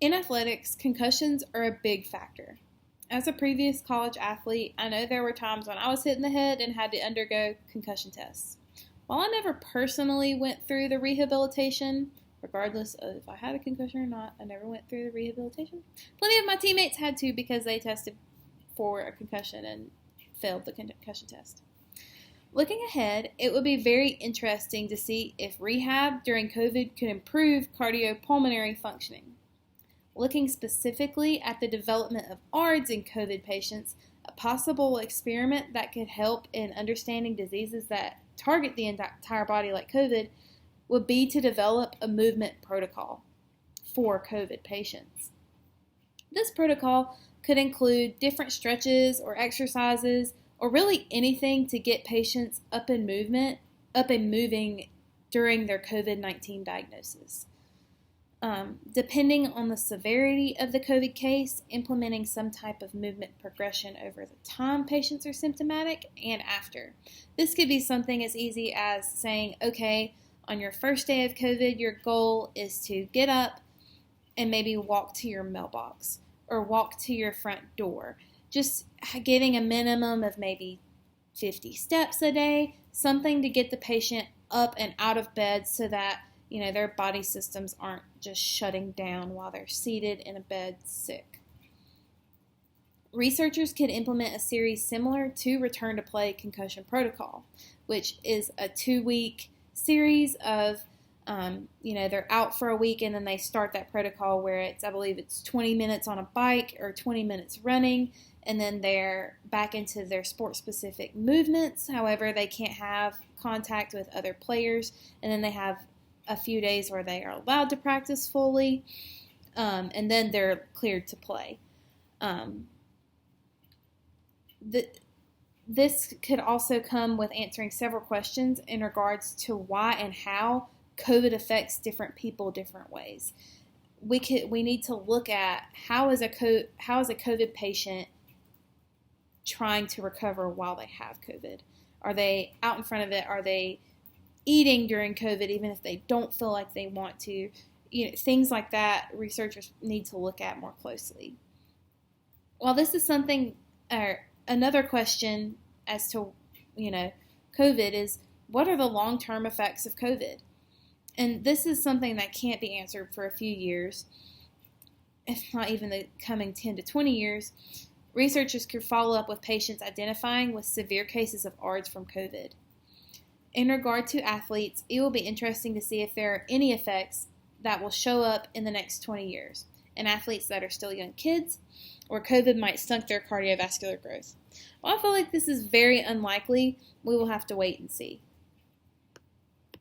In athletics, concussions are a big factor. As a previous college athlete, I know there were times when I was hit in the head and had to undergo concussion tests. While I never personally went through the rehabilitation, regardless of if I had a concussion or not, I never went through the rehabilitation. Plenty of my teammates had to because they tested for a concussion and failed the concussion test. Looking ahead, it would be very interesting to see if rehab during COVID could improve cardiopulmonary functioning. Looking specifically at the development of ARDS in COVID patients, a possible experiment that could help in understanding diseases that target the entire body like COVID would be to develop a movement protocol for COVID patients. This protocol could include different stretches or exercises or really anything to get patients up and moving during their COVID-19 diagnosis. Depending on the severity of the COVID case, implementing some type of movement progression over the time patients are symptomatic and after. This could be something as easy as saying, okay, on your first day of COVID, your goal is to get up and maybe walk to your mailbox or walk to your front door. Just getting a minimum of maybe 50 steps a day, something to get the patient up and out of bed so that their body systems aren't just shutting down while they're seated in a bed sick. Researchers could implement a series similar to Return to Play Concussion Protocol, which is a 2-week series of, they're out for a week and then they start that protocol where I believe it's 20 minutes on a bike or 20 minutes running, and then they're back into their sport-specific movements. However, they can't have contact with other players, and then they have a few days where they are allowed to practice fully, and then they're cleared to play. This could also come with answering several questions in regards to why and how COVID affects different people different ways. We need to look at how is a COVID patient trying to recover while they have COVID. Are they out in front of it? Are they eating during COVID, even if they don't feel like they want to? Things like that, researchers need to look at more closely. While this is something, another question as to, COVID is, what are the long-term effects of COVID? And this is something that can't be answered for a few years, if not even the coming 10 to 20 years. Researchers could follow up with patients identifying with severe cases of ARDS from COVID. In regard to athletes, it will be interesting to see if there are any effects that will show up in the next 20 years in athletes that are still young kids, or COVID might stunt their cardiovascular growth. While I feel like this is very unlikely, we will have to wait and see.